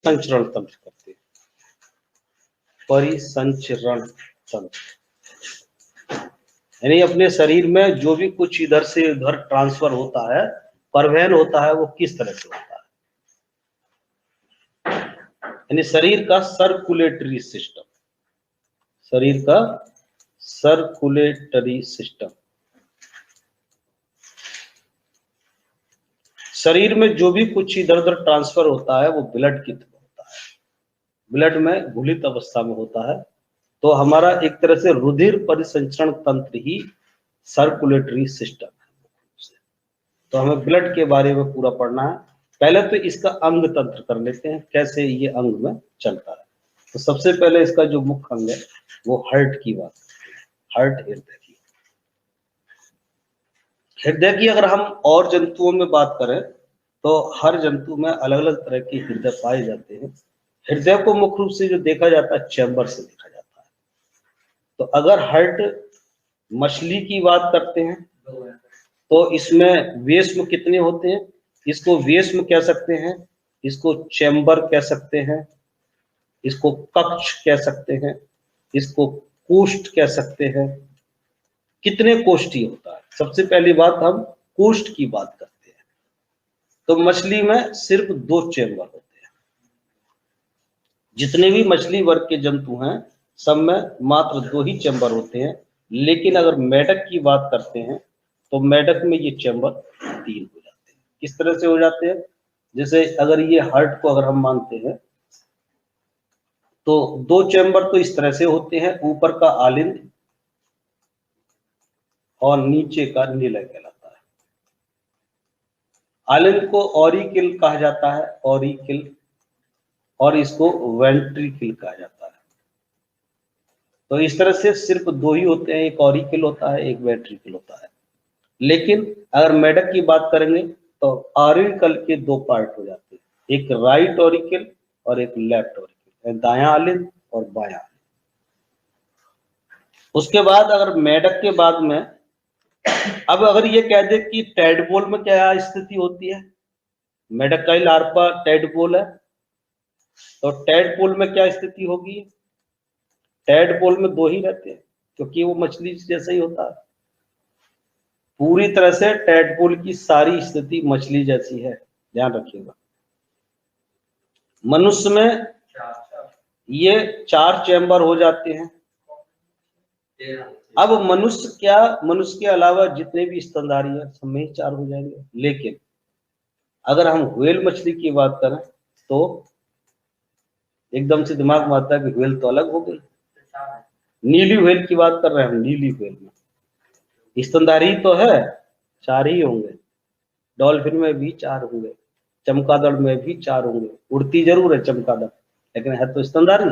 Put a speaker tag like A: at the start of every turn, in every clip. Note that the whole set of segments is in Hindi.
A: परिसंचरण तंत्र करते हैं, परिसंचरण तंत्र यानी अपने शरीर में जो भी कुछ इधर से उधर ट्रांसफर होता है, परिवहन होता है, वो किस तरह से होता है, यानी शरीर का सर्कुलेटरी सिस्टम, शरीर का सर्कुलेटरी सिस्टम। शरीर में जो भी कुछ इधर उधर ट्रांसफर होता है वो ब्लड की तरह होता है, ब्लड में घुलित अवस्था में होता है। तो हमारा एक तरह से रुधिर परिसंचरण तंत्र ही सर्कुलेटरी सिस्टम है। तो हमें ब्लड के बारे में पूरा पढ़ना है। पहले तो इसका अंग तंत्र कर लेते हैं, कैसे ये अंग में चलता है। तो सबसे पहले इसका जो मुख्य अंग है वो हार्ट की बात करते हैं, हार्ट हृदय की। हृदय की अगर हम और जंतुओं में बात करें तो हर जंतु में अलग अलग तरह के हृदय पाए जाते हैं। हृदय को मुख्य रूप से जो देखा जाता है चैम्बर से देखा जाता है। तो अगर हार्ट मछली की बात करते हैं तो इसमें वेश्म कितने होते हैं, इसको वेश्म कह सकते हैं, इसको चैम्बर कह सकते हैं, इसको कक्ष कह सकते हैं, इसको कोष्ठ कह सकते हैं। कितने कोष्ठी होता है, सबसे पहली बात हम कोष्ठ की बात करते हैं। तो मछली में सिर्फ 2 चैम्बर होते हैं। जितने भी मछली वर्ग के जंतु हैं सब में मात्र 2 ही चैम्बर होते हैं। लेकिन अगर मेढक की बात करते हैं तो मेढक में ये चैम्बर 3 हो जाते हैं। किस तरह से हो जाते हैं, जैसे अगर ये हार्ट को अगर हम मानते हैं तो 2 चैम्बर तो इस तरह से होते हैं, ऊपर का आलिंद और नीचे का निलय कहलाता है। आलिंद को ऑरिकिल कहा जाता है, ऑरिकिल, और इसको वेंट्रिकल कहा जाता है। तो इस तरह से सिर्फ 2 ही होते हैं, एक ऑरिकिल होता है, एक वेंट्रिकल होता है। लेकिन अगर मेढक की बात करेंगे तो ऑरिकल के 2 पार्ट हो जाते हैं, एक राइट ऑरिकल और एक लेफ्ट ऑरिकल, दायां आलिंद और बायां। उसके बाद अगर मेढक के बाद में अब अगर ये कह दे कि टैडपोल में क्या स्थिति होती है, मेढक का लार्वा टैडपोल है, तो टैडपोल में क्या स्थिति होगी, टैडपोल में 2 ही रहते हैं क्योंकि वो मछली जैसा ही होता है। पूरी तरह से टैडपोल की सारी स्थिति मछली जैसी है, ध्यान रखिएगा। मनुष्य में ये 4 चैम्बर हो जाते हैं। अब मनुष्य क्या, मनुष्य के अलावा जितने भी स्तनधारी हैं सब में ही 4 हो जाएंगे। लेकिन अगर हम व्हेल मछली की बात करें तो एकदम से दिमाग में आता है कि व्हेल तो अलग हो गई। नीली व्हेल की बात कर रहे हैं हम, नीली व्हेल में स्तनधारी तो है, 4 ही होंगे। डॉल्फिन में भी 4 होंगे, चमगादड़ में भी 4 होंगे। उड़ती जरूर है चमगादड़ लेकिन है तो स्तनधारी।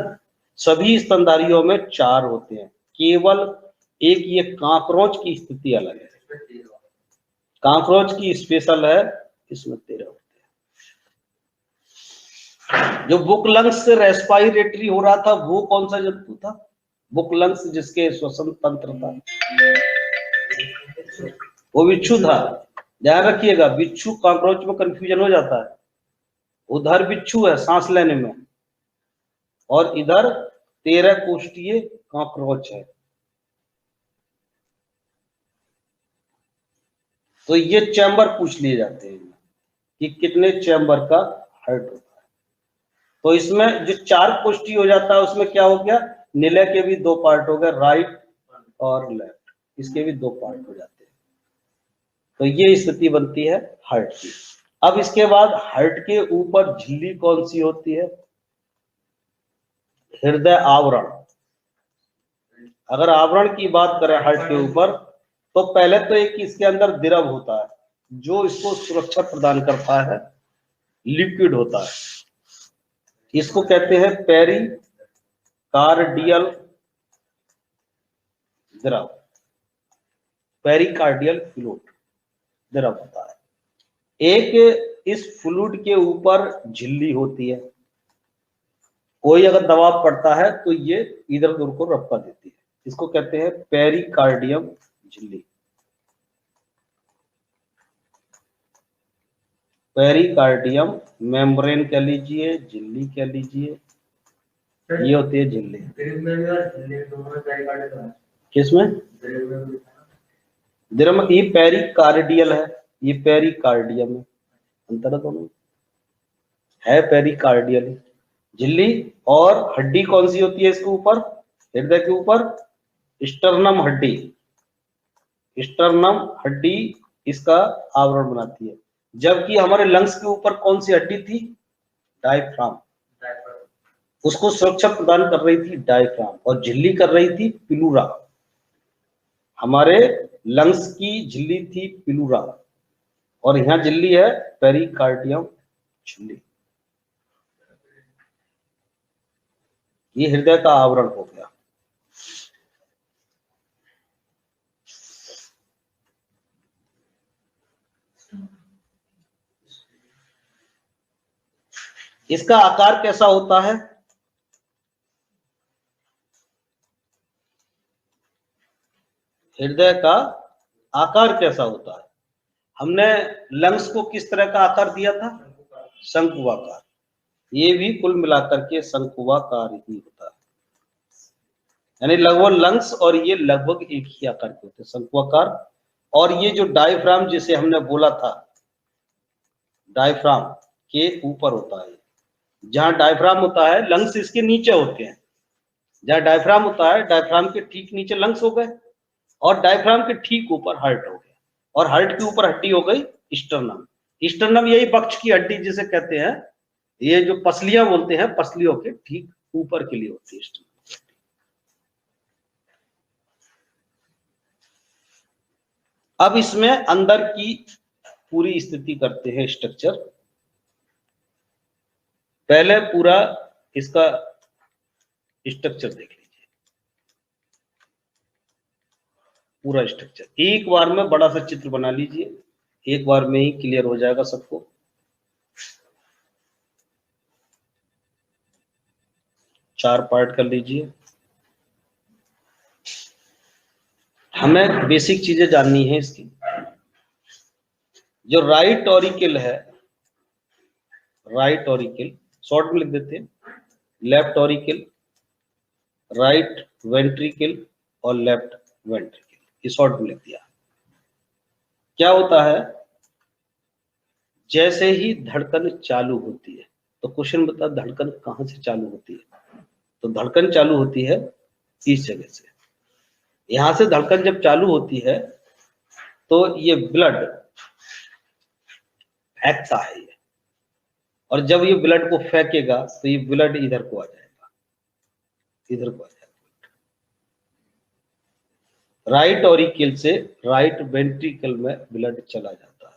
A: सभी स्तनधारियों में 4 होते हैं, केवल एक ये कांकरोच की स्थिति अलग है। कांकरोच की स्पेशल है, इसमें 13 होते हैं। जो बुक लंग्स से रेस्पायरेटरी हो रहा था वो कौन सा जंतु था, बुक लंग्स जिसके श्वसन तंत्र था, वो बिच्छू था। ध्यान रखिएगा, बिच्छू कांकरोच में कंफ्यूजन हो जाता है। उधर बिच्छू है सांस लेने में और इधर 13 कोष्ठीय कांकरोच है। तो ये चैम्बर पूछ लिए जाते हैं कि कितने चैम्बर का हार्ट होता है। तो इसमें जो 4 कोष्ठी हो जाता है उसमें क्या हो गया, निलय के भी 2 पार्ट हो गए, राइट और लेफ्ट, इसके भी 2 पार्ट हो जाते हैं। तो ये स्थिति बनती है हार्ट की। अब इसके बाद हार्ट के ऊपर झिल्ली कौन सी होती है, हृदय आवरण। अगर आवरण की बात करें हार्ट के ऊपर तो पहले तो एक इसके अंदर द्रव होता है जो इसको सुरक्षा प्रदान करता है, लिक्विड होता है, इसको कहते हैं पेरिकार्डियल द्रव, पेरिकार्डियल फ्लूइड द्रव होता है। एक इस फ्लूइड के ऊपर झिल्ली होती है, कोई अगर दबाव पड़ता है तो ये इधर उधर को रपका देती है, इसको कहते हैं पेरिकार्डियम झिल्ली। पेरिकार्डियम, मेम्ब्रेन कह लीजिए, झिल्ली कह लीजिए, ये होती है झिल्ली। किसमें? द्रम, ये पेरिकार्डियल है, ये पेरिकार्डियम है, अंतर है दोनों, है पेरिकार्डियल झिल्ली। और हड्डी कौन सी होती है इसके ऊपर, हृदय के ऊपर? स्टर्नम हड्डी, स्टर्नम हड्डी इसका आवरण बनाती है। जबकि हमारे लंग्स के ऊपर कौन सी हड्डी थी? डायफ्राम, उसको सुरक्षा प्रदान कर रही थी डायफ्राम, और झिल्ली कर रही थी प्लूरा। हमारे लंग्स की झिल्ली थी प्लूरा, और यहाँ झिल्ली है पेरिकार्डियम झिल्ली। ये हृदय का आवरण हो गया। इसका आकार कैसा होता है? हृदय का आकार कैसा होता है? हमने लंग्स को किस तरह का आकार दिया था? शंकुआकार। ये भी कुल मिलाकर के शंकुआकार ही होता है, यानी लगभग लंग्स और ये लगभग एक ही आकार के होते हैं, शंकुआकार। और ये जो डायफ्राम जिसे हमने बोला था, डायफ्राम के ऊपर होता है। जहां डायफ्राम होता है लंग्स इसके नीचे होते हैं। जहां डायफ्राम होता है, डायफ्राम के ठीक नीचे लंग्स हो गए, और डायफ्राम के ठीक ऊपर हार्ट हो गया, और हार्ट के ऊपर हड्डी हो गई स्टर्नम। स्टर्नम यही बक्ष की हड्डी जिसे कहते हैं, ये जो पसलियां बोलते हैं, पसलियों के ठीक ऊपर के लिए होती है स्टर्नम। अब इसमें अंदर की पूरी स्थिति करते हैं, स्ट्रक्चर। पहले पूरा इसका स्ट्रक्चर देख लीजिए, पूरा स्ट्रक्चर एक बार में बड़ा सा चित्र बना लीजिए, एक बार में ही क्लियर हो जाएगा सबको। चार पार्ट कर लीजिए। हमें बेसिक चीजें जाननी है इसकी। जो राइट ऑरिकल है, राइट ऑरिकल शॉर्ट में लिख देते हैं, लेफ्ट ऑरिकल, राइट वेंट्रिकल और लेफ्ट वेंट्रिकल, ये शॉर्ट में लिख दिया। क्या होता है, जैसे ही धड़कन चालू होती है, तो क्वेश्चन बता धड़कन कहां से चालू होती है? तो धड़कन चालू होती है इस जगह से। यहां से धड़कन जब चालू होती है तो ये ब्लड फेंकता है ये, और जब ये ब्लड को फेंकेगा तो ये ब्लड इधर को आ जाएगा, इधर को आ जाएगा। राइट ऑरिकल से राइट वेंट्रिकल में ब्लड चला जाता है।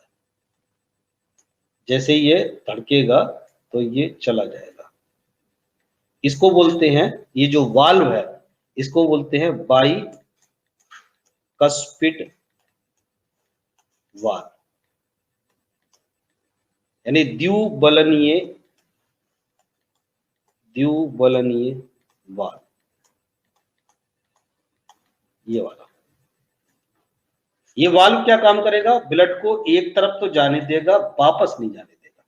A: जैसे ये धड़केगा तो ये चला जाएगा। इसको बोलते हैं, ये जो वाल्व है इसको बोलते हैं बाइकस्पिड वाल्व, यानी द्विबलनीय वाल्व, ये वाला। ये वाल्व क्या काम करेगा? ब्लड को एक तरफ तो जाने देगा, वापस नहीं जाने देगा।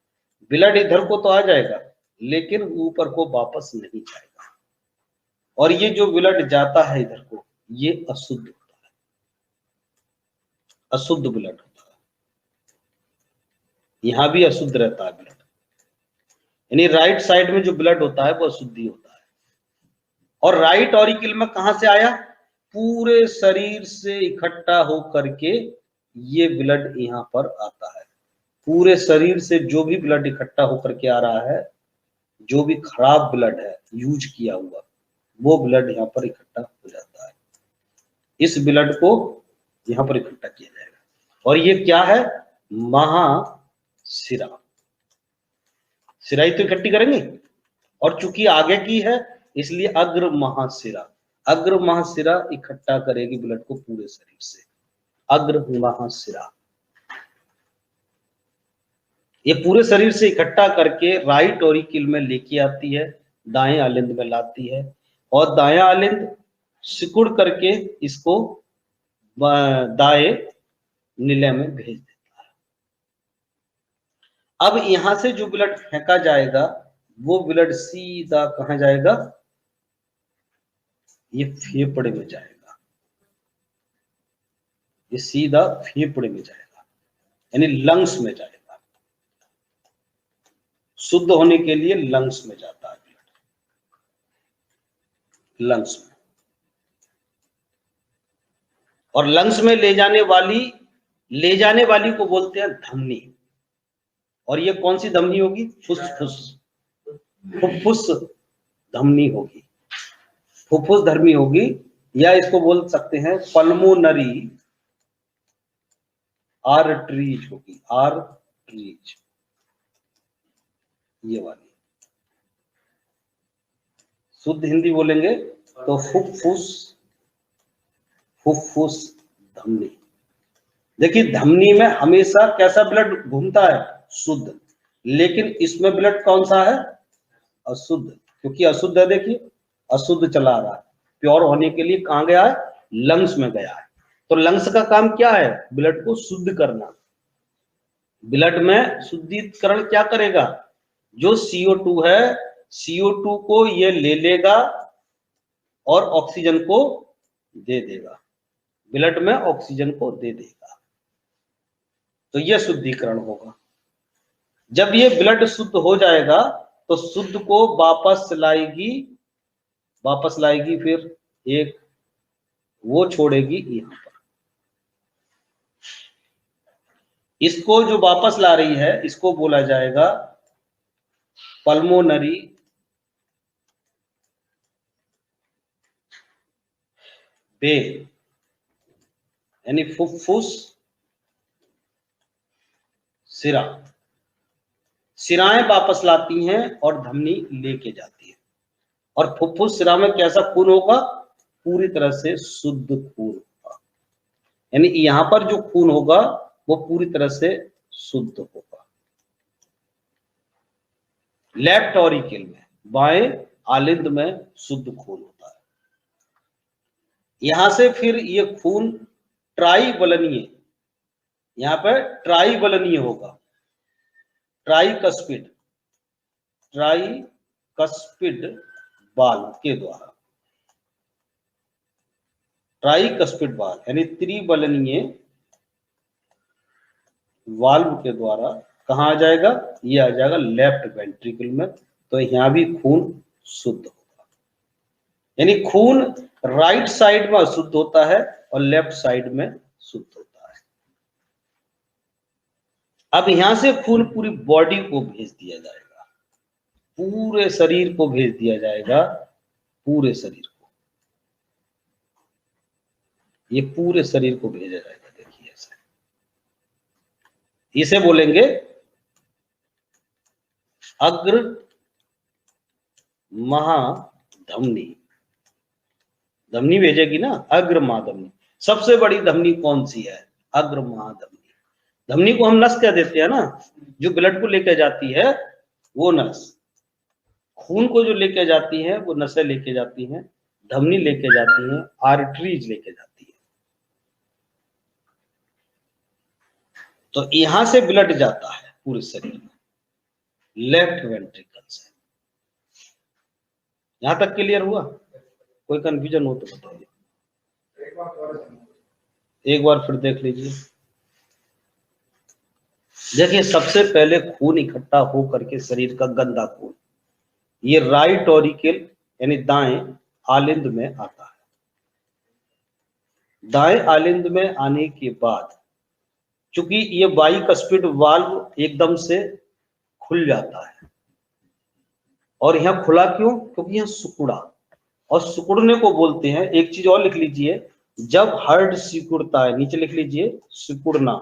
A: ब्लड इधर को तो आ जाएगा लेकिन ऊपर को वापस नहीं जाएगा। और ये जो ब्लड जाता है इधर को, ये अशुद्ध होता है, अशुद्ध ब्लड होता है। यहां भी अशुद्ध रहता है ब्लड, यानी राइट साइड में जो ब्लड होता है वो अशुद्धि होता है। और राइट ऑरिकल में कहां से आया? पूरे शरीर से इकट्ठा होकर के ये ब्लड यहाँ पर आता है। पूरे शरीर से जो भी ब्लड इकट्ठा होकर के आ रहा है, जो भी खराब ब्लड है यूज किया हुआ, वो ब्लड यहाँ पर इकट्ठा हो जाता है। इस ब्लड को यहाँ पर इकट्ठा किया जाएगा। और ये क्या है? महाशिरा। शिरा ही तो इकट्ठी करेंगे, और चूंकि आगे की है इसलिए अग्र महाशिरा। अग्र महाशिरा इकट्ठा करेगी ब्लड को पूरे शरीर से, अग्र महाशिरा। ये पूरे शरीर से इकट्ठा करके राइट ऑरिकल में लेके आती है, दाएं आलिंद में लाती है, और दायां आलिंद सिकुड़ करके इसको दाएं निलय में भेज देता है। अब यहां से जो ब्लड फेंका जाएगा वो ब्लड सीधा कहां जाएगा, ये फेफड़े में जाएगा, ये सीधा फेफड़े में जाएगा, यानी लंग्स में जाएगा। शुद्ध होने के लिए लंग्स में जाता है ब्लड, लंग्स में। और लंग्स में ले जाने वाली को बोलते हैं धमनी। और ये कौन सी धमनी होगी, फुसफुस, फुफ्फुस धमनी होगी, फुफ्फुस धमनी होगी, या इसको बोल सकते हैं पल्मोनरी आर्टरीज होगी, आर्टरीज, ये वाली। शुद्ध हिंदी बोलेंगे तो फुफ्फुस, फुफ्फुस धमनी। देखिए धमनी में हमेशा कैसा ब्लड घूमता है, शुद्ध, लेकिन इसमें ब्लड कौन सा है, अशुद्ध, क्योंकि अशुद्ध है। देखिए अशुद्ध चला रहा है, प्योर होने के लिए कहां गया है, लंग्स में गया है। तो लंग्स का काम क्या है, ब्लड को शुद्ध करना। ब्लड में शुद्धिकरण क्या करेगा, जो CO2 है, CO2 को ये ले लेगा और ऑक्सीजन को दे देगा, ब्लड में ऑक्सीजन को दे देगा, तो यह शुद्धिकरण होगा। जब ये ब्लड शुद्ध हो जाएगा तो शुद्ध को वापस लाएगी, फिर एक वो छोड़ेगी यहां पर। इसको जो वापस ला रही है इसको बोला जाएगा पल्मोनरी वेन, यानी फुफ्फुस सिरा। सिराएं वापस लाती हैं और धमनी लेके जाती है। और फुफ्फुस सिरा में कैसा खून होगा, पूरी तरह से शुद्ध खून होगा, यानी यहां पर जो खून होगा वो पूरी तरह से शुद्ध होगा। लेफ्ट ऑरिकल में, बाएं आलिंद में शुद्ध खून होता है। यहां से फिर ये खून ट्राइबलनीय, यहां पर ट्राइबलनीय होगा, ट्राइकस्पिड वाल्व के द्वारा, ट्राइकस्पिड वाल्व यानी त्रिबलनीय वाल्व के द्वारा कहां आ जाएगा, ये आ जाएगा लेफ्ट वेंट्रिकल में। तो यहां भी खून शुद्ध होगा, यानी खून राइट साइड में अशुद्ध होता है और लेफ्ट साइड में शुद्ध होता है। अब यहां से खून पूरी बॉडी को भेज दिया जाएगा, पूरे शरीर को भेज दिया जाएगा, पूरे शरीर को, ये पूरे शरीर को भेजा जाएगा। देखिए ऐसे, इसे बोलेंगे अग्र महाधमनी। धमनी भेजेगी ना, अग्र महाधमनी। सबसे बड़ी धमनी कौन सी है, अग्र महाधमनी। धमनी को हम नस कह देते हैं ना, जो ब्लड को लेकर जाती है वो नस, खून को जो लेके जाती है वो नसें लेके जाती हैं, धमनी लेके जाती हैं, आर्टरीज लेके जाती है। तो यहां से ब्लड जाता है पूरे शरीर में, लेफ्ट वेंट्रिकल से। यहां तक क्लियर हुआ, कोई कंफ्यूजन हो तो बताइए, एक बार फिर देख लीजिए। देखिए सबसे पहले खून इकट्ठा हो करके शरीर का गंदा खून ये राइट ऑरिकल यानी दाएं आलिंद में आता है। दाएं आलिंद में आने के बाद चूंकि ये बाइकस्पिड वाल्व एकदम से खुल जाता है, और यहां खुला क्यों, क्योंकि यहां सिकुड़ा, और सिकुड़ने को बोलते हैं, एक चीज और लिख लीजिए, जब हार्ट सिकुड़ता है, नीचे लिख लीजिए सिकुड़ना,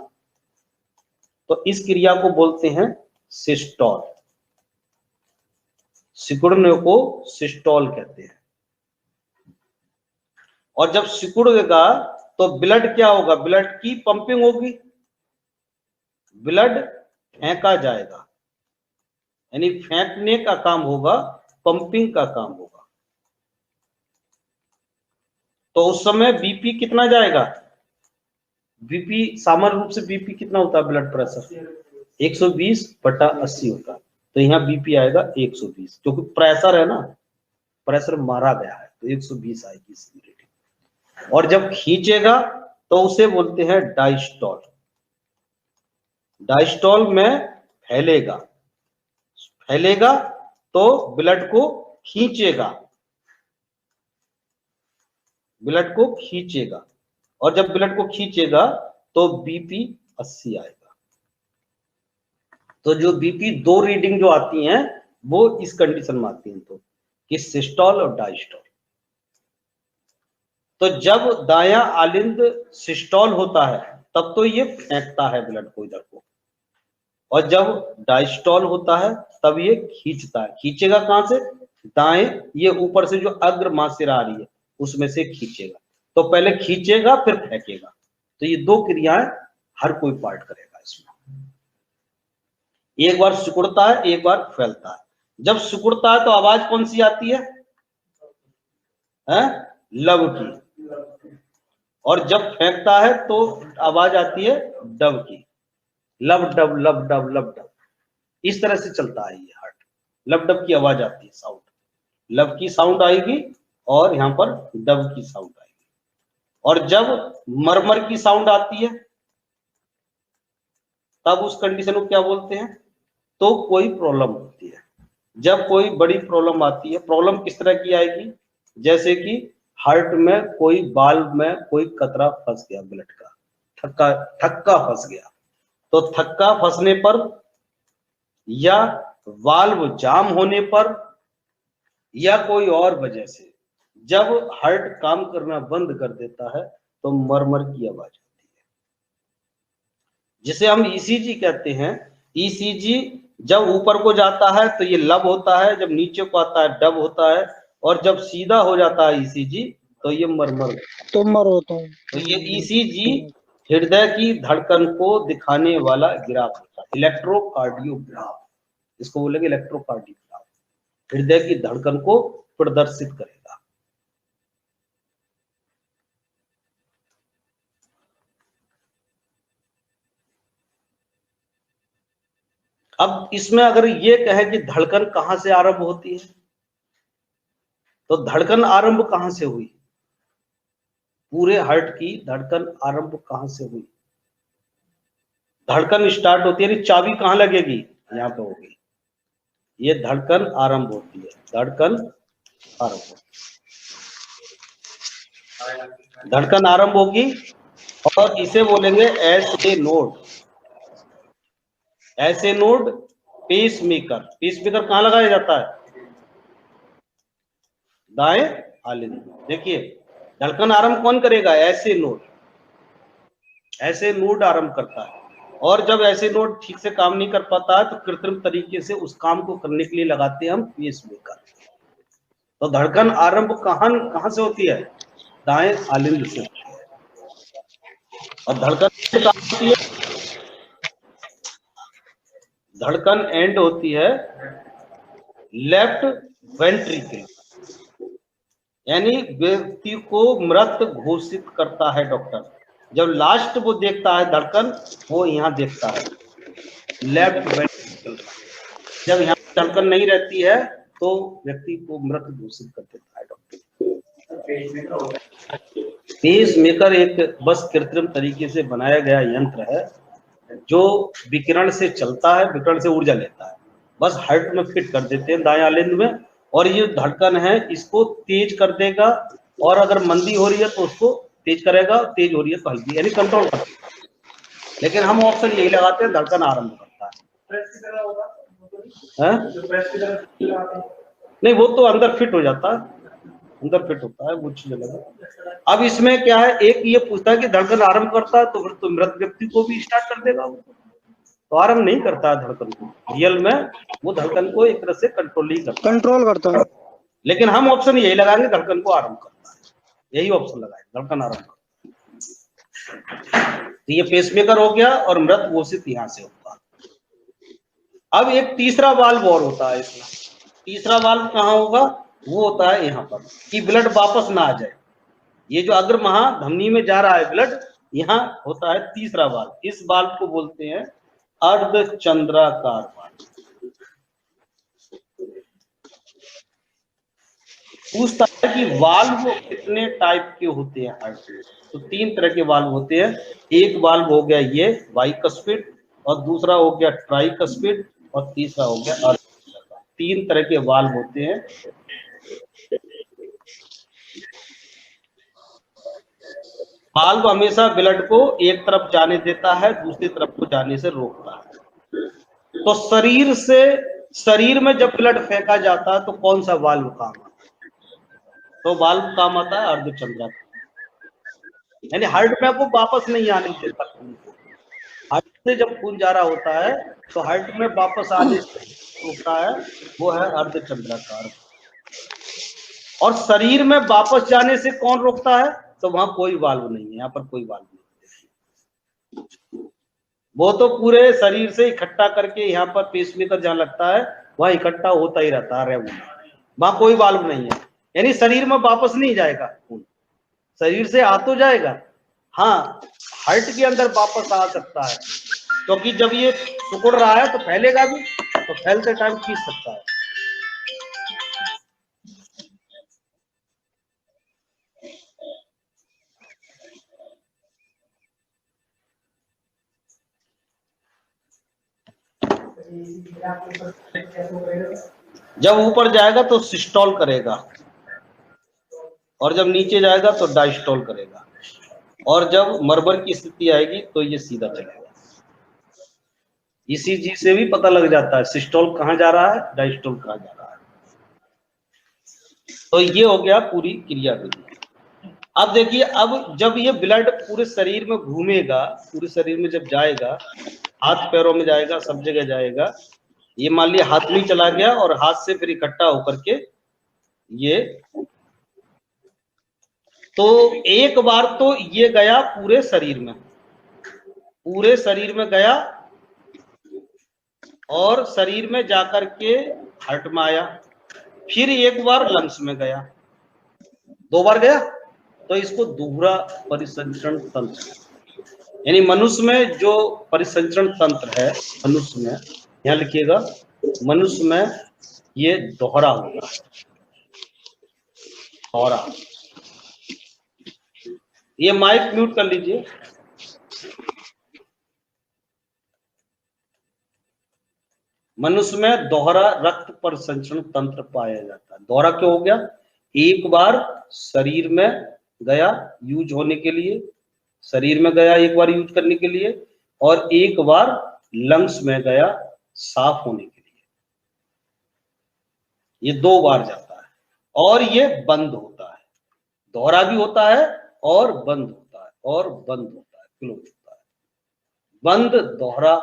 A: तो इस क्रिया को बोलते हैं सिस्टोल। सिकुड़ने को सिस्टोल कहते हैं। और जब सिकुड़ेगा तो ब्लड क्या होगा, ब्लड की पंपिंग होगी, ब्लड फेंका जाएगा, यानी फेंकने का काम होगा, पंपिंग का काम होगा। तो उस समय बीपी कितना जाएगा, बीपी सामान्य रूप से बीपी कितना होता है, ब्लड प्रेशर 120/80 होता है, तो यहाँ बीपी आएगा 120, क्योंकि प्रेशर है ना, प्रेशर मारा गया है, तो 120 आएगी इसकी रीडिंग। और जब खींचेगा तो उसे बोलते हैं डायस्टॉल। डायस्टॉल में फैलेगा, फैलेगा तो ब्लड को खींचेगा, ब्लड को खींचेगा, और जब ब्लड को खींचेगा तो बीपी 80 आएगा। तो जो बीपी 2 रीडिंग जो आती हैं वो इस कंडीशन में आती हैं, तो कि सिस्टोल और डायस्टोल। तो जब दायां आलिंद सिस्टोल होता है तब तो ये फेंकता है ब्लड को इधर को, और जब डायस्टोल होता है तब ये खींचता है। खींचेगा कहां से? दाएं, ये ऊपर से जो अग्र मासिरा आ रही है उसमें से खींचेगा। तो पहले खींचेगा फिर फेंकेगा। तो ये 2 क्रियाएं हर कोई पार्ट करेगा इसमें। एक बार सिकुड़ता है, एक बार फैलता है। जब सिकुड़ता है तो आवाज कौन सी आती है? लब की। और जब फेंकता है तो आवाज आती है डब की। लब डब लब डब लब डब, इस तरह से चलता है ये हार्ट। लब डब की आवाज आती है, साउंड, लब की साउंड आएगी और यहाँ पर डब की साउंड आएगी। और जब मरमर की साउंड आती है तब उस कंडीशन को क्या बोलते हैं? तो कोई प्रॉब्लम होती है। जब कोई बड़ी प्रॉब्लम आती है, प्रॉब्लम किस तरह की आएगी? जैसे कि हार्ट में कोई वाल्व में कोई कतरा फंस गया, ब्लड का थक्का फंस गया। तो थक्का फंसने पर या वाल्व जाम होने पर या कोई और वजह से जब हार्ट काम करना बंद कर देता है तो मरमर की आवाज आती है, जिसे हम ईसीजी कहते हैं। ईसीजी जब ऊपर को जाता है तो ये लब होता है, जब नीचे को आता है डब होता है, और जब सीधा हो जाता है ईसीजी तो ये मरमर होता है। तो ये ईसीजी हृदय की धड़कन को दिखाने वाला ग्राफ होता है, इलेक्ट्रोकार्डियोग्राफ। इसको बोलेंगे इलेक्ट्रोकार्डियोग्राफ, हृदय की धड़कन को प्रदर्शित करेगा। अब इसमें अगर ये कहें कि धड़कन कहां से आरंभ होती है, तो धड़कन आरंभ कहां से हुई? पूरे हार्ट की धड़कन आरंभ कहां से हुई? धड़कन स्टार्ट होती है, चाबी कहां लगेगी? यहाँ पे होगी। ये धड़कन आरंभ होती है, धड़कन आरंभ होती है, धड़कन आरंभ होगी। और इसे बोलेंगे ऐसे नोड, ऐसे node pacemaker. Pacemaker कहां लगाया जाता है? दाएं आलिंद। देखिए धड़कन आरंभ कौन करेगा? ऐसे नोड, ऐसे नोड आरंभ करता है। और जब ऐसे नोड ठीक से काम नहीं कर पाता है तो कृत्रिम तरीके से उस काम को करने के लिए लगाते हैं हम पेस मेकर। तो धड़कन आरंभ कहां से होती है? दाएं आलिंद से होती है। और धड़कन कहां होती है? धड़कन एंड होती है लेफ्ट वेंट्रिकल, यानी व्यक्ति को मृत घोषित करता है डॉक्टर। जब लास्ट वो देखता है धड़कन, वो यहाँ देखता है लेफ्ट वेंट्रिकल। जब यहाँ धड़कन नहीं रहती है तो व्यक्ति को मृत घोषित कर देता है डॉक्टर। पेस मेकर एक बस कृत्रिम तरीके से बनाया गया यंत्र है जो विकिरण से चलता है, विकिरण से ऊर्जा लेता है। बस हार्ट में फिट कर देते हैं दाएं आलिंद में, और ये धड़कन है इसको तेज कर देगा, और अगर मंदी हो रही है तो उसको तेज करेगा, तेज हो रही है तो हल्की, यानी कंट्रोल कर देगा। लेकिन हम ऑप्शन यही लगाते हैं धड़कन आरंभ करता है। नहीं, वो तो अंदर फिट हो जाता है, अंदर फिट होता है, वो चीज अलग है। अब इसमें क्या है, एक ये पूछता है कि धड़कन आरंभ करता है तो फिर तो मृत व्यक्ति को भी स्टार्ट कर देगा, तो आरंभ नहीं करता है धड़कन को। रियल में वो धड़कन को एक तरह से कंट्रोल करता है। लेकिन हम ऑप्शन यही लगाएंगे धड़कन को आरंभ करता है, यही ऑप्शन लगाएंगे, धड़कन आरंभ करता है। तो ये पेसमेकर हो गया और मृत घोषित यहां से होता है। अब एक तीसरा वाल्व और होता है इसमें। तीसरा वाल्व कहाँ होगा? वो होता है यहाँ पर, कि ब्लड वापस ना आ जाए। ये जो अग्र महाधमनी में जा रहा है ब्लड, यहाँ होता है तीसरा वाल्व। इस वाल्व को बोलते हैं अर्धचंद्राकार वाल्व। पूछता है कि वाल्व कितने टाइप के होते हैं हार्ट में, तो 3 तरह के वाल्व होते हैं। एक वाल्व हो गया ये बाइकस्पिड, और दूसरा हो गया ट्राइकस्पिड, और तीसरा हो गया अर्धचंद्राकार। 3 तरह के वाल्व होते हैं। वाल्व हमेशा ब्लड को एक तरफ जाने देता है, दूसरी तरफ को जाने से रोकता है। तो शरीर में जब ब्लड फेंका जाता है तो कौन सा वाल्व काम आता है? तो वाल्व काम आता है अर्धचंद्राकार, यानी हार्ट में वो वापस नहीं आने देता खून को। हार्ट से जब खून जा रहा होता है तो हार्ट में वापस आने से रोकता है, वो है अर्धचंद्राकार। और शरीर में वापस जाने से कौन रोकता है? तो वहां कोई वाल्व नहीं है, यहाँ पर कोई वाल्व नहीं। वो तो पूरे शरीर से इकट्ठा करके यहाँ पर पेसमेकर जहां लगता है वहां इकट्ठा होता ही रहता है रेगुलर, वहां कोई वाल्व नहीं है। यानी शरीर में वापस नहीं जाएगा खून, शरीर से आ तो जाएगा, हाँ हार्ट के अंदर वापस आ सकता है, क्योंकि जब ये सिकुड़ रहा है तो फैलेगा भी, तो फैलते टाइम खींच सकता है। जब ऊपर जाएगा तो सिस्टोल करेगा, और जब नीचे जाएगा तो डायस्टोल करेगा, और जब मरमर की स्थिति आएगी तो ये सीधा चलेगा। ईसीजी से भी पता लग जाता है सिस्टोल कहाँ जा रहा है, डायस्टोल कहाँ जा रहा है। तो ये हो गया पूरी क्रिया विधि। अब देखिए, अब जब ये ब्लड पूरे शरीर में घूमेगा, पूरे शरीर में जब जाएगा, हाथ पैरों में जाएगा, सब जगह जाएगा, ये मान लिया हाथ में चला गया और हाथ से फिर इकट्ठा होकर के ये, तो एक बार तो ये गया पूरे शरीर में, पूरे शरीर में गया, और शरीर में जाकर के हार्ट में आया, फिर एक बार लंग्स में गया, 2 बार गया। तो इसको दोहरा परिसंचरण तंत्र, यानी मनुष्य में जो परिसंचरण तंत्र है मनुष्य में, यहां लिखिएगा, मनुष्य में ये दोहरा होगा, दोहरा। ये माइक म्यूट कर लीजिए। मनुष्य में दोहरा रक्त परिसंचरण तंत्र पाया जाता है। दोहरा क्यों हो गया? एक बार शरीर में गया यूज होने के लिए, शरीर में गया एक बार यूज करने के लिए, और एक बार लंग्स में गया साफ होने के लिए। ये 2 बार जाता है, और ये बंद होता है। दोहरा भी होता है और बंद होता है, और बंद होता है, क्लोज होता है। बंद दोहरा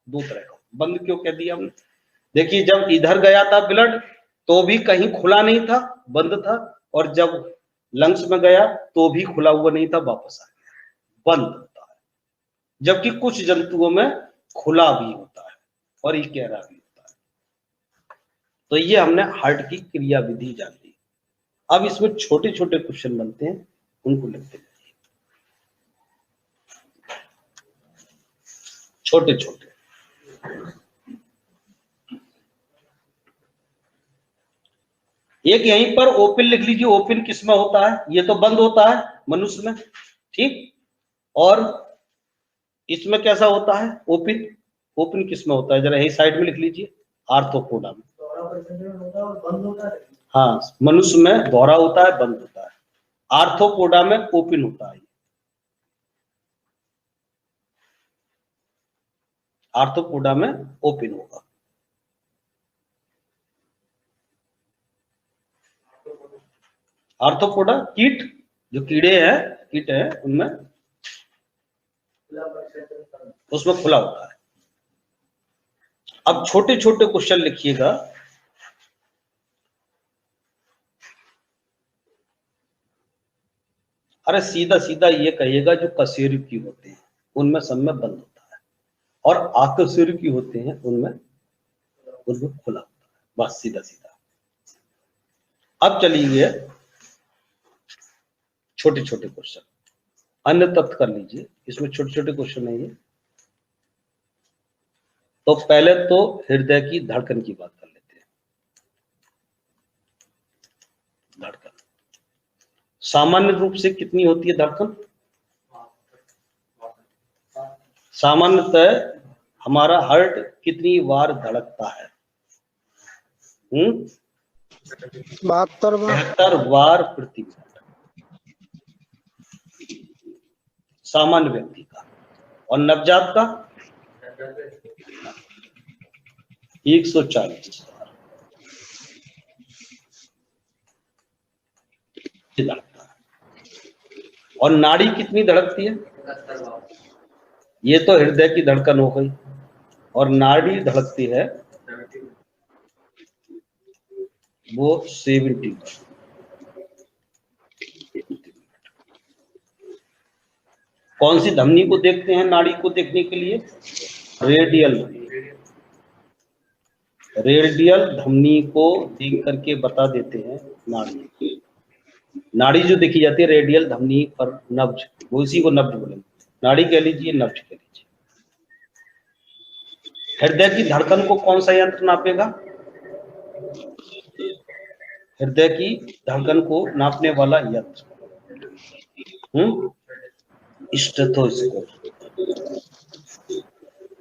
A: 2 तरह का। बंद क्यों कह दिया हमने? देखिए, जब इधर गया था ब्लड तो भी कहीं खुला नहीं था, बंद था, और जब लंग्स में गया तो भी खुला हुआ नहीं था, वापस आ गया, बंद होता है। जबकि कुछ जंतुओं में खुला भी होता है और ये गहरा भी होता है। तो ये हमने हार्ट की क्रिया विधि जान ली। अब इसमें छोटे छोटे क्वेश्चन बनते हैं, उनको लिखते हैं, छोटे छोटे। एक यहीं पर ओपन लिख लीजिए। ओपन किस में होता है? ये तो बंद होता है मनुष्य में, ठीक। और इसमें कैसा होता है? ओपन। ओपन किस में होता है? जरा यही साइड में लिख लीजिए, आर्थ्रोपोडा में। हाँ, मनुष्य में दोहरा होता है, बंद होता है। आर्थ्रोपोडा में ओपन होता है। आर्थ्रोपोडा में ओपन होगा। आर्थ्रोपोडा कीट, जो कीड़े हैं, कीट है, उनमें उसमें खुला होता है। अब छोटे छोटे क्वेश्चन लिखिएगा। अरे सीधा सीधा ये कहिएगा, जो कशेरुकी होते हैं उनमें सब में बंद होता है, और आकशेरुकी होते हैं उनमें खुला होता है। बस सीधा सीधा। अब चलिए छोटे छोटे क्वेश्चन, अन्य तत्व कर लीजिए। इसमें छोटे छोटे क्वेश्चन है ये। तो पहले तो हृदय की धड़कन की बात कर लेते हैं। धड़कन सामान्य रूप से कितनी होती है धड़कन? सामान्यतः हमारा हार्ट कितनी बार धड़कता है? 72 बार प्रति मिनट सामान्य व्यक्ति का। और नवजात का 140 बार धड़कता है। और नाड़ी कितनी धड़कती है? ये तो हृदय की धड़कन हो गई, और नाड़ी धड़कती है वो 70 बार। कौन सी धमनी को देखते हैं नाड़ी को देखने के लिए? रेडियल। रेडियल धमनी को देख करके बता देते हैं नाड़ी। नाड़ी जो देखी जाती है रेडियल धमनी पर नब्ज, वो इसी को नब्ज बोलेंगे। नाड़ी कह लीजिए, नब्ज कह लीजिए। हृदय की धड़कन को कौन सा यंत्र नापेगा? हृदय की धड़कन को नापने वाला यंत्र स्टेथोस्कोप।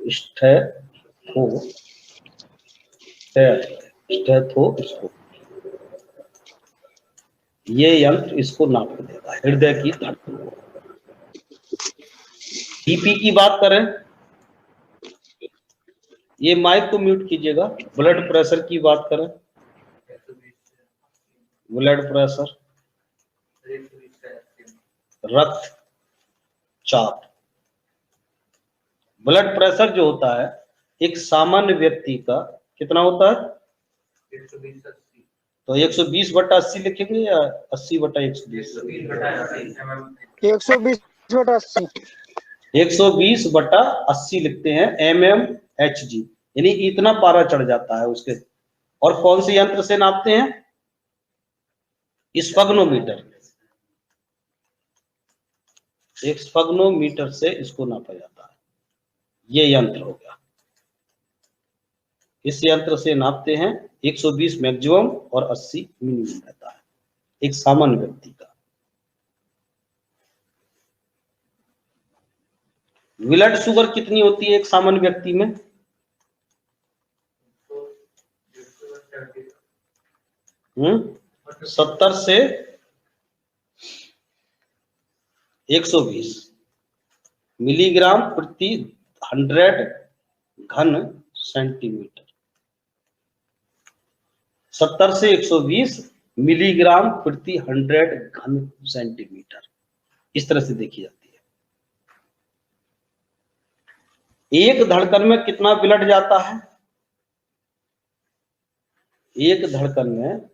A: स्टेथोस्कोप ये यंत्र इसको नाप देगा, हृदय की धड़कन को। बीपी की बात करें, ये माइक को म्यूट कीजिएगा। ब्लड प्रेशर की बात करें, ब्लड प्रेशर, रक्तचाप। ब्लड प्रेशर जो होता है एक सामान्य व्यक्ति का कितना होता है? 120/80। तो 120/80 लिखेंगे या 80/120?
B: 120/80।
A: 120/80 लिखते हैं, mmHg, यानी इतना पारा चढ़ जाता है उसके। और कौन से यंत्र से नापते हैं? स्फग्नोमीटर। एक स्फग्नोमीटर से इसको नापा जाता है। ये यंत्र हो गया, इस यंत्र से नापते हैं। 120 मैक्सिमम और 80 मिनिमम रहता है एक सामान्य व्यक्ति का। ब्लड शुगर कितनी होती है एक सामान्य व्यक्ति में? 70 से 120 मिलीग्राम प्रति 100 घन सेंटीमीटर। 70 से 120 मिलीग्राम प्रति 100 घन सेंटीमीटर, इस तरह से देखी जाती है। एक धड़कन में कितना ब्लड जाता है? एक धड़कन में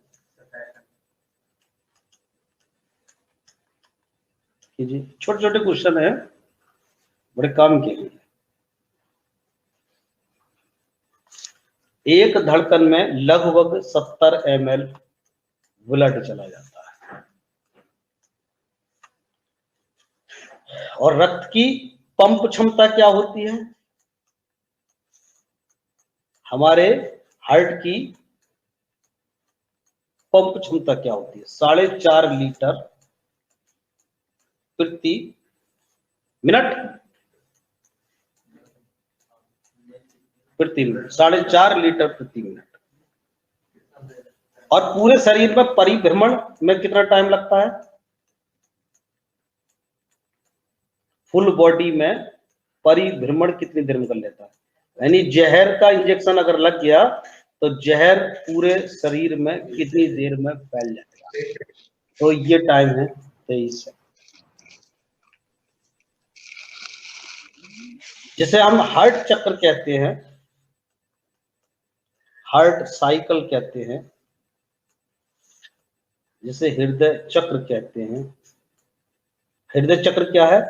A: छोटे छोटे क्वेश्चन है, बड़े काम के लिए। एक धड़कन में लगभग 70 ml ब्लड चला जाता है। और रक्त की पंप क्षमता क्या होती है? हमारे हार्ट की पंप क्षमता क्या होती है? 4.5 लीटर प्रति मिनट। 4.5 लीटर प्रति मिनट। और पूरे शरीर में परिभ्रमण में कितना टाइम लगता है? फुल बॉडी में परिभ्रमण कितनी देर में कर लेता है? यानी जहर का इंजेक्शन अगर लग गया तो जहर पूरे शरीर में कितनी देर में फैल जाएगा? तो ये टाइम है 23 सेकंड। जिसे हम हार्ट चक्र कहते हैं, हार्ट साइकिल कहते हैं, जिसे हृदय चक्र कहते हैं। हृदय चक्र क्या है?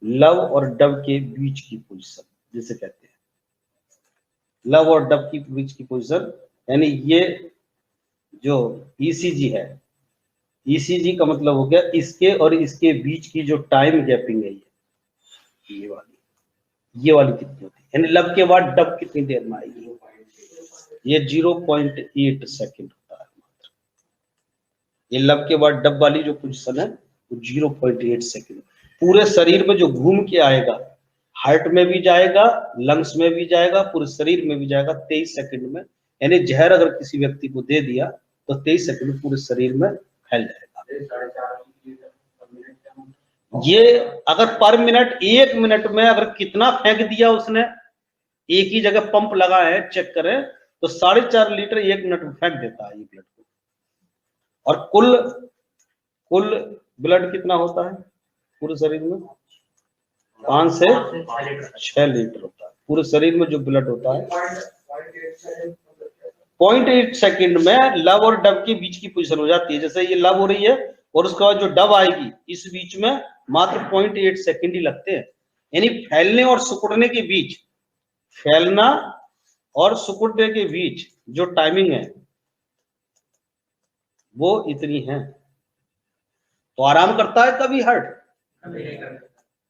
A: लव और डव के बीच की पोजीशन जिसे कहते हैं। लव और डव की बीच की पोजीशन, यानी ये जो ईसीजी है, ईसीजी का मतलब हो गया इसके और इसके बीच की जो टाइम गैपिंग है, ये वाली कितनी होती है? यानी लब के बाद डब कितनी देर में आएगी? ये 0.8 सेकंड होता है मात्र। ये लब के बाद डब वाली जो पोजीशन है वो 0.8 सेकंड पूरे शरीर में जो घूम के आएगा, हार्ट में भी जाएगा, लंग्स में भी जाएगा, पूरे शरीर में भी जाएगा 23 सेकंड में। यानी जहर अगर किसी व्यक्ति को दे दिया तो 23 सेकंड में पूरे शरीर में फैल जाएगा। ये अगर पर मिनट, 1 मिनट में अगर कितना फेंक दिया उसने, एक ही जगह पंप लगा है, चेक करें तो 4.5 लीटर 1 मिनट में फेंक देता है ये ब्लड को। और कुल ब्लड कितना होता है पूरे शरीर में? 5 से 6 लीटर होता है पूरे शरीर में जो ब्लड होता है। 0.8 सेकंड में लब और डब के बीच की पोजीशन हो जाती है। जैसे ये लब हो रही है और उसके बाद जो डब आएगी, इस बीच में मात्र 0.8 सेकंड ही लगते हैं। यानी फैलने और सिकुड़ने के बीच, फैलना और सिकुड़ने के बीच जो टाइमिंग है वो इतनी है। तो आराम करता है कभी हार्ट?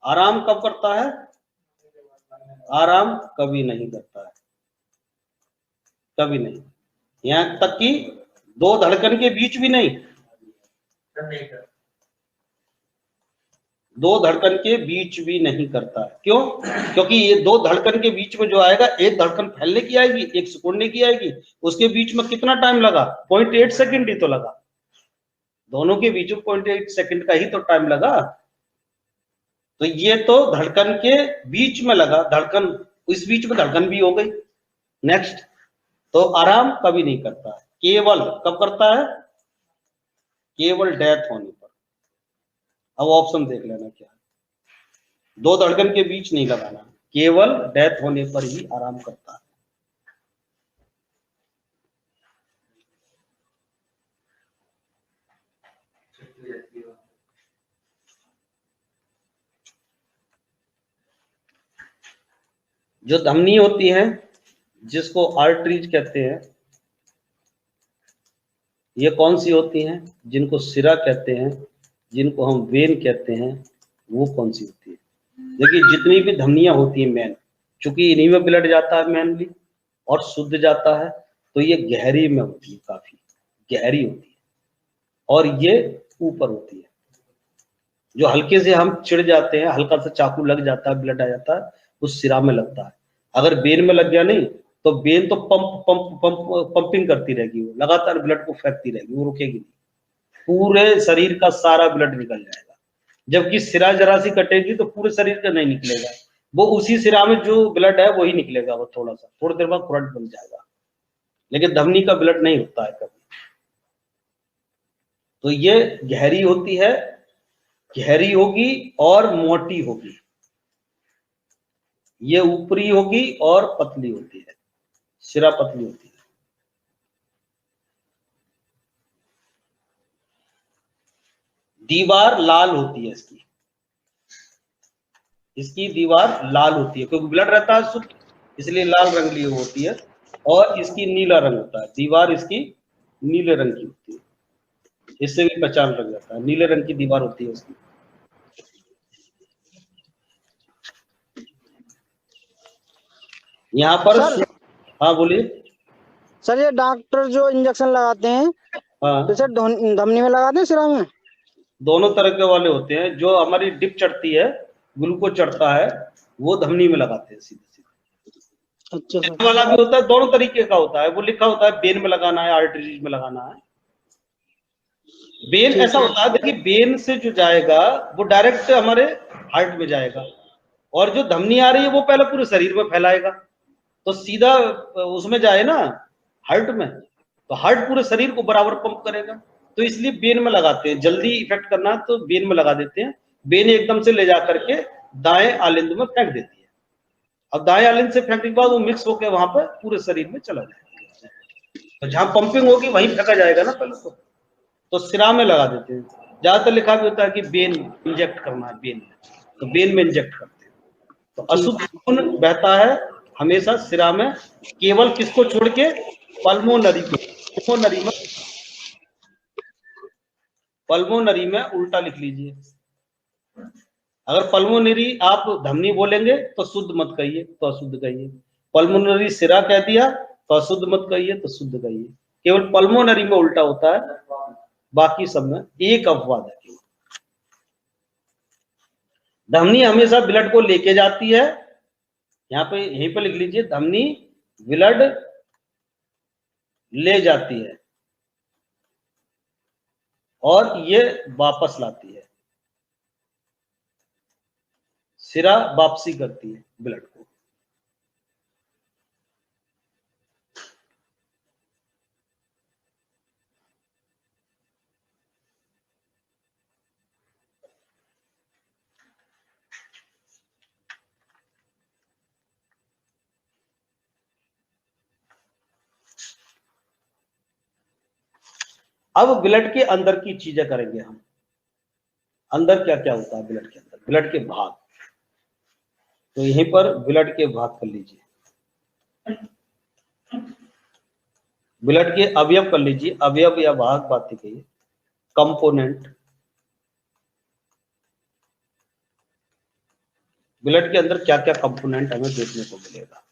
A: आराम कब करता है? आराम कभी नहीं करता है, कभी नहीं। यहां तक कि 2 धड़कन के बीच भी नहीं, 2 धड़कन के बीच भी नहीं करता है। क्यों? क्योंकि ये 2 धड़कन के बीच में जो आएगा, एक धड़कन फैलने की आएगी, एक सिकुड़ने की आएगी, उसके बीच में कितना टाइम लगा? 0.8 सेकंड ही तो लगा। दोनों के बीच में 0.8 सेकंड का ही तो टाइम लगा। तो ये तो धड़कन के बीच में लगा, धड़कन, इस बीच में धड़कन भी हो गई। नेक्स्ट, तो आराम कभी नहीं करता है, केवल कब करता है? केवल डेथ होने पर। अब ऑप्शन देख लेना क्या है। 2 धड़कन के बीच नहीं लगाना, केवल डेथ होने पर ही आराम करता है। जो धमनी होती है, जिसको आर्टरीज कहते हैं, ये कौन सी होती हैं? जिनको सिरा कहते हैं, जिनको हम वेन कहते हैं, वो कौन सी होती है? देखिए, जितनी भी धमनियां होती है मेन, चूंकि इन्हीं में ब्लड जाता है मेनली और शुद्ध जाता है, तो ये गहरी में होती है, काफी गहरी होती है और ये ऊपर होती है। जो हल्के से हम चिढ़ जाते हैं, हल्का सा चाकू लग जाता है, ब्लड आ जाता है, उस सिरा में लगता है। अगर बेन में लग गया नहीं तो बेन तो पंपिंग करती रहेगी, वो लगातार ब्लड को फेंकती रहेगी, वो रुकेगी नहीं, पूरे शरीर का सारा ब्लड निकल जाएगा। जबकि सिरा जरा सी कटेगी तो पूरे शरीर का नहीं निकलेगा, वो उसी सिरा में जो ब्लड है वही निकलेगा, वो थोड़ा सा, थोड़ी देर बाद करंट बन जाएगा, लेकिन धमनी का ब्लड नहीं होता है कभी। तो ये गहरी होती है, गहरी होगी और मोटी होगी। ये ऊपरी होगी और पतली होती है, सिरा पतली होती है। दीवार लाल होती है इसकी दीवार लाल होती है, क्योंकि ब्लड रहता है शुद्ध, इसलिए लाल रंग ली होती है। और इसकी नीला रंग होता है, दीवार इसकी नीले रंग की होती है, इससे भी पहचान लग जाता है, नीले रंग की दीवार होती है उसकी। यहाँ पर हाँ बोलिए
B: सर। ये डॉक्टर जो इंजेक्शन लगाते हैं,
A: हाँ,
B: तो सर धमनी में लगाते हैं, सिरा में?
A: दोनों तरह के वाले होते हैं। जो हमारी डिप चढ़ती है, ग्लूकोज चढ़ता है, वो धमनी में लगाते हैं सीधे सीधे।
B: अच्छा
A: वाला भी होता है, दोनों तरीके का होता है। वो लिखा होता है बेन में लगाना है, आर्टरीज में लगाना है। बेन ऐसा होता है, देखिए बेन से जो जाएगा वो डायरेक्ट हमारे हार्ट में जाएगा, और जो धमनी आ रही है वो पहले पूरे शरीर में फैलाएगा, तो सीधा उसमें जाए ना हार्ट में, तो हार्ट पूरे शरीर को बराबर पंप करेगा। तो इसलिए बेन में लगाते हैं, जल्दी इफेक्ट करना है तो बेन में लगा देते हैं। बेन एकदम से ले जा करके दाएं आलिंद में फेंक देती है। अब दाएं आलिंद से फेंकने के बाद वो मिक्स होकर वहां पर पूरे शरीर में चला जाएगा। तो जहां पंपिंग होगी वहीं फेंका जाएगा ना पहले तो सिरा में लगा देते हैं। ज्यादातर लिखा भी होता है कि बेन इंजेक्ट करना है, बेन में, तो बेन में इंजेक्ट करते हैं। तो अशुद्ध खून बहता है हमेशा सिरा में, केवल किसको छोड़ के? पल्मोनरी को। पल्मोनरी में उल्टा लिख लीजिए, अगर पल्मोनरी आप धमनी बोलेंगे तो शुद्ध मत कहिए, तो अशुद्ध कहिए। पल्मोनरी सिरा कह दिया तो अशुद्ध मत कहिए, तो शुद्ध कहिए। केवल पल्मोनरी में उल्टा होता है, बाकी सब में एक अपवाद है केवल। धमनी हमेशा ब्लड को लेके जाती है, यहाँ पे यहीं पे लिख लीजिए, धमनी ब्लड ले जाती है और ये वापस लाती है। सिरा वापसी करती है ब्लड को। अब ब्लड के अंदर की चीजें करेंगे हम। अंदर क्या क्या होता है ब्लड के अंदर, ब्लड के भाग। तो यहीं पर ब्लड के भाग कर लीजिए, ब्लड के अवयव कर लीजिए। अवयव या भाग बात कहिए, कंपोनेंट। ब्लड के अंदर क्या क्या कंपोनेंट हमें देखने को मिलेगा।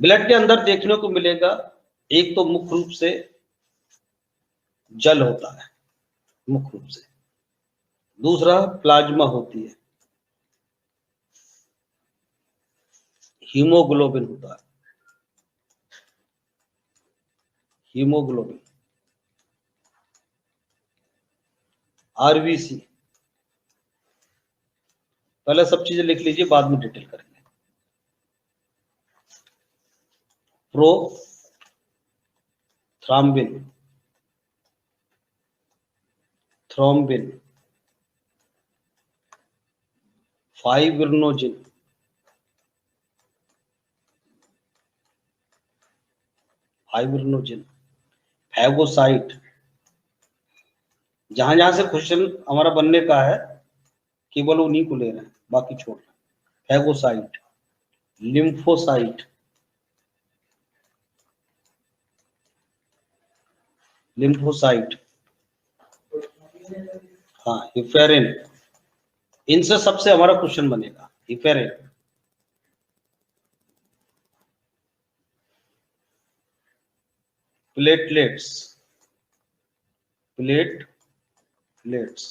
A: ब्लड के अंदर देखने को मिलेगा, एक तो मुख्य रूप से जल होता है, मुख्य रूप से। दूसरा प्लाज्मा होती है, हीमोग्लोबिन होता है, हीमोग्लोबिन, आरबीसी। पहले सब चीजें लिख लीजिए, बाद में डिटेल करेंगे। Thrombin, thrombin, fibrinogen, fibrinogen, phagocyte. जहां जहां से क्वेश्चन हमारा बनने का है केवल उन्हीं को ले रहे हैं, बाकी छोड़ रहे हैं। फैगोसाइट, लिम्फोसाइट, लिम्फोसाइट, हाँ हिफेरिन। इनसे सबसे हमारा क्वेश्चन बनेगा, heparin. Platelets, platelets,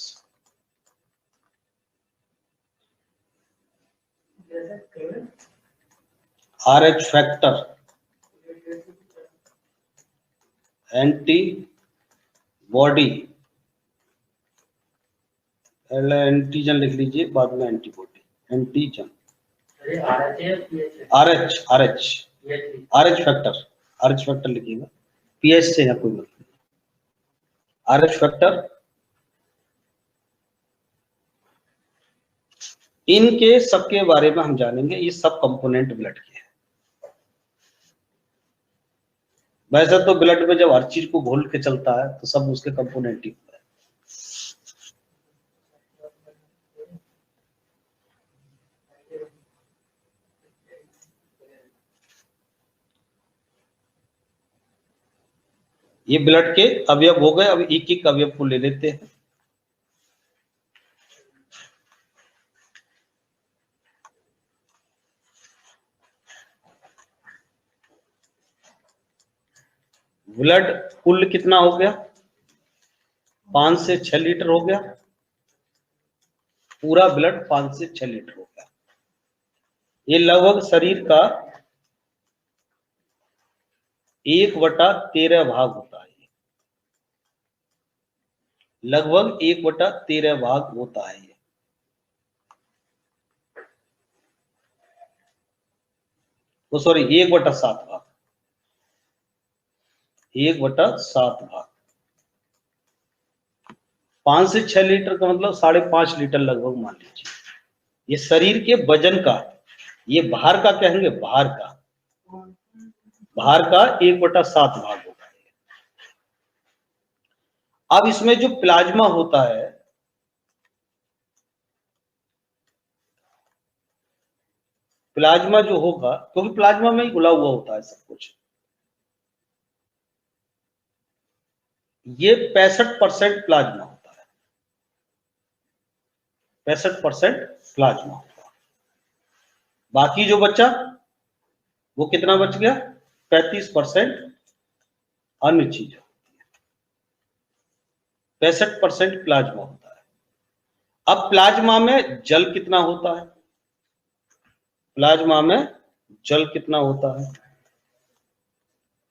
A: RH factor, antibody, पहले एंटीजन लिख लीजिए, बाद में antibody. Antigen, RH, RH, RH factor, RH factor लिखिएगा, पीएच से या कोई मतलब नहीं। RH फैक्टर, इनके सबके बारे में हम जानेंगे। ये सब कंपोनेंट ब्लड के हैं। वैसे तो ब्लड में जब हर चीज को घोल के चलता है तो सब उसके कंपोनेंट ही होता है। ये ब्लड के अवयव हो गए। अब एक एक अवयव को ले लेते हैं। ब्लड कुल कितना हो गया, 5 से 6 लीटर हो गया। पूरा ब्लड 5 से 6 लीटर हो गया। ये लगभग शरीर का 1/13 भाग होता है। लगभग 1/13 भाग होता है। वो सॉरी 1/7 भाग, 1/7 भाग। 5 से 6 लीटर का मतलब 5.5 लीटर लगभग मान लीजिए। ये शरीर के वजन का, ये भार का कहेंगे, भार का, भार का 1/7 भाग होता है। अब इसमें जो प्लाज्मा होता है, प्लाज्मा जो होगा, क्योंकि प्लाज्मा में ही घुला हुआ होता है सब कुछ। ये 65% प्लाज्मा होता है, 65% प्लाज्मा होता है। बाकी जो बच्चा वो कितना बच गया, 35% अन्य चीज होती है। 65% प्लाज्मा होता है। अब प्लाज्मा में जल कितना होता है, प्लाज्मा में जल कितना होता है,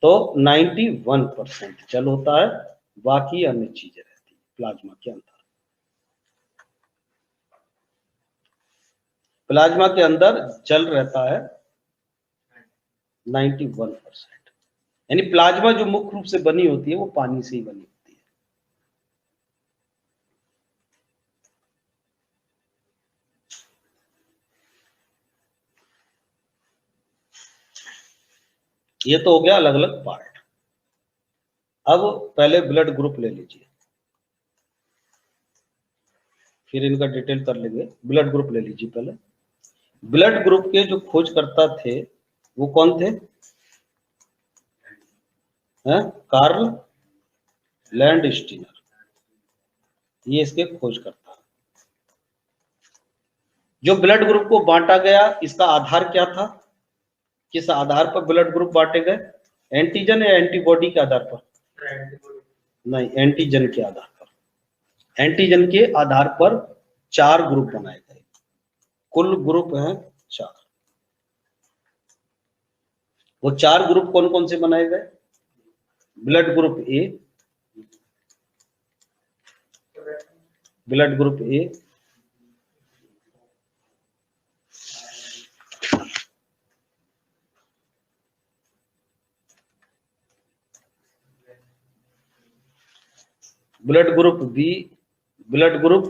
A: तो 91% जल होता है, बाकी अन्य चीजें रहती है प्लाज्मा के अंदर। प्लाज्मा के अंदर जल रहता है 91%, यानी प्लाज्मा जो मुख्य रूप से बनी होती है वो पानी से ही बनी होती है। ये तो हो गया अलग अलग पार्ट। अब पहले ब्लड ग्रुप ले लीजिए, फिर इनका डिटेल कर लेंगे। ब्लड ग्रुप ले लीजिए पहले। ब्लड ग्रुप के जो खोजकर्ता थे वो कौन थे, कार्ल लैंडस्टीनर, ये इसके खोजकर्ता। जो ब्लड ग्रुप को बांटा गया इसका आधार क्या था, किस आधार पर ब्लड ग्रुप बांटे गए, एंटीजन या एंटीबॉडी के आधार पर, नहीं एंटीजन के आधार पर। एंटीजन के आधार पर 4 ग्रुप बनाए गए, कुल ग्रुप हैं 4। वो 4 ग्रुप कौन कौन से बनाए गए, blood group A, blood group A, blood group B, blood group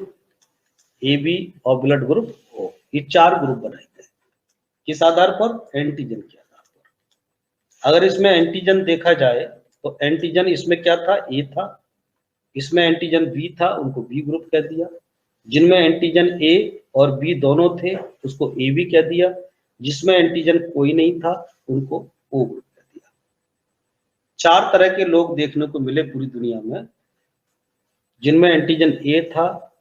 A: A B और ब्लड ग्रुप ओ। ये 4 ग्रुप बनाए गए, किस आधार पर, एंटीजन के आधार पर। अगर इसमें एंटीजन देखा जाए तो एंटीजन इसमें क्या था, ए था, इसमें एंटीजन बी था, उनको बी ग्रुप कह दिया। जिनमें एंटीजन ए और बी दोनों थे उसको ए बी कह दिया। जिसमें एंटीजन कोई नहीं था उनको ओ ग्रुप कह दिया। 4 तरह के लोग देखने को मिले पूरी दुनिया में, जिनमें एंटीजन ए था,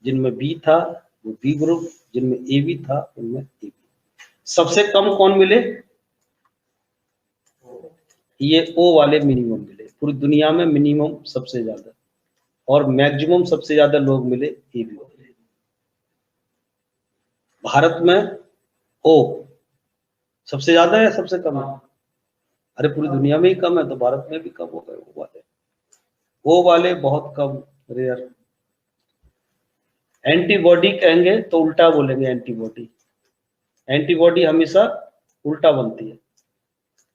A: जिनमें बी था वो बी ग्रुप, जिनमें ए बी था उनमें ए बी। सबसे कम कौन मिले, ये ओ वाले मिनिमम मिले पूरी दुनिया में, मिनिमम सबसे ज्यादा, और मैक्सिमम सबसे ज्यादा लोग मिले ए बी वाले। भारत में ओ सबसे ज्यादा है सबसे कम है, अरे पूरी दुनिया में ही कम है तो भारत में भी कम हो गए वो वाले बहुत कम, रेयर। एंटीबॉडी कहेंगे तो उल्टा बोलेंगे, एंटीबॉडी, एंटीबॉडी हमेशा उल्टा बनती है।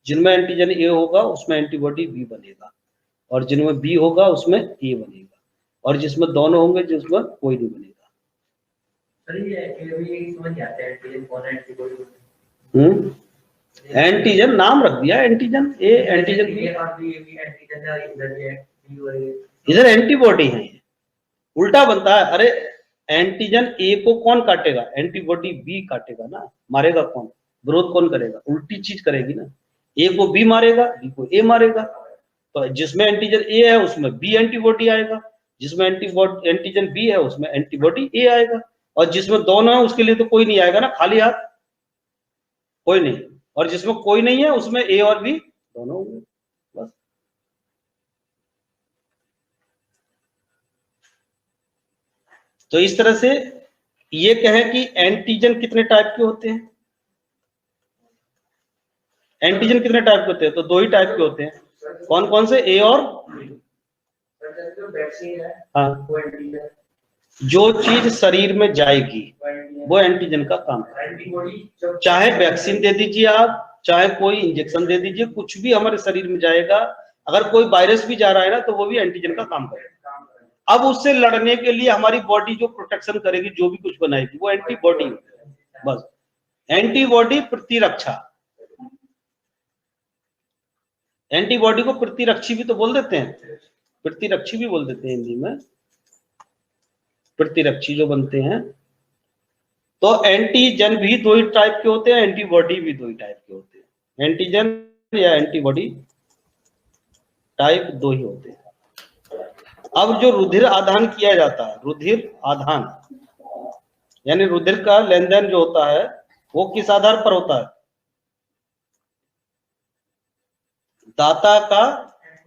A: जिनमें एंटीजन ए होगा उसमें एंटीबॉडी बी बनेगा, और जिनमें बी होगा उसमें ए बनेगा, और जिसमें दोनों होंगे जिसमें कोई नहीं बनेगा। एंटीजन नाम रख दिया, एंटीजन ए, एंटीजन बी, इधर एंटीबॉडी है, उल्टा बनता है। अरे एंटीजन ए को कौन काटेगा, एंटीबॉडी बी काटेगा ना, मारेगा कौन, विरोध कौन करेगा, उल्टी चीज करेगी ना, ए को बी मारेगा बी को ए मारेगा। तो जिसमें एंटीजन ए है उसमें बी एंटीबॉडी आएगा, जिसमें एंटीजन बी है उसमें एंटीबॉडी ए आएगा, और जिसमें दोनों है उसके लिए तो कोई नहीं आएगा ना, खाली हाथ कोई नहीं, और जिसमें कोई नहीं है उसमें ए और बी दोनों होंगे बस। तो इस तरह से ये कहें कि एंटीजन कितने टाइप के होते हैं, एंटीजन कितने टाइप के होते हैं, तो 2 ही टाइप के होते हैं। कौन कौन से, ए और, हाँ, जो चीज शरीर में जाएगी वो एंटीजन का काम है। चाहे वैक्सीन दे दीजिए आप, चाहे कोई इंजेक्शन दे दीजिए, कुछ भी हमारे शरीर में जाएगा, अगर कोई वायरस भी जा रहा है ना तो वो भी एंटीजन का काम करेगा। अब उससे लड़ने के लिए हमारी बॉडी जो प्रोटेक्शन करेगी, जो भी कुछ बनाएगी, वो एंटीबॉडी बस। एंटीबॉडी प्रतिरक्षा, एंटीबॉडी को प्रतिरक्षी भी तो बोल देते हैं, प्रतिरक्षी भी बोल देते हैं हिंदी में, प्रतिरक्षी जो बनते हैं। तो एंटीजन भी 2 ही टाइप के होते हैं, एंटीबॉडी भी 2 ही टाइप के होते हैं। एंटीजन या एंटीबॉडी टाइप 2 ही होते हैं। अब जो रुधिर आधान किया जाता है, रुधिर आधान यानी रुधिर का लेन देन जो होता है वो किस आधार पर होता है? दाता का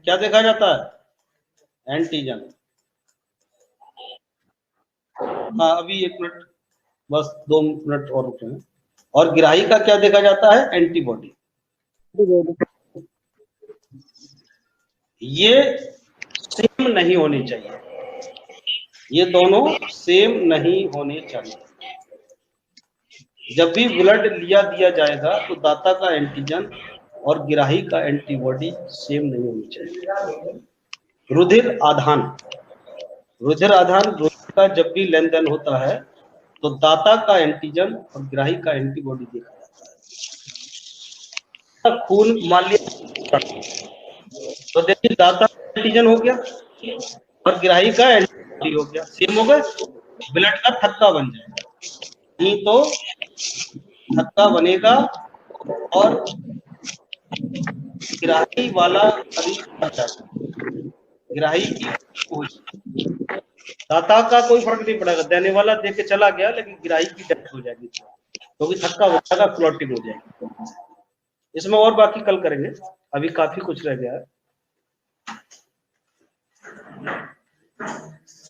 A: क्या देखा जाता है? एंटीजन। हाँ अभी 1 मिनट, बस 2 मिनट और रुके हैं। और ग्राही का क्या देखा जाता है? एंटीबॉडी। ये सेम नहीं होनी चाहिए, ये दोनों सेम नहीं होने चाहिए। जब भी ब्लड लिया दिया जाएगा तो दाता का एंटीजन और ग्राही का एंटीबॉडी सेम नहीं होनी चाहिए। रुधिर आधान, रुधिर आधान रुधिर का जब भी लेन देन होता है तो दाता का एंटीजन और ग्राही का एंटीबॉडी देखा जाता है। खून मान लिया तो देखिए दाता का एंटीजन हो गया और ग्राही का एंटीबॉडी हो गया, सेम हो गए, ब्लड का थक्का बन जाएगा। नहीं तो थक्का बनेगा और ग्राही वाला शरीर मर जाएगा, ग्राही की हो जाएगी। दाता का कोई फर्क नहीं पड़ेगा, देने वाला दे के चला गया लेकिन ग्राही की डेथ हो जाएगी क्योंकि थक्का हो जाएगा, क्लॉटिंग हो जाएगी। इसमें और बाकी कल करेंगे, अभी काफी कुछ रह गया है।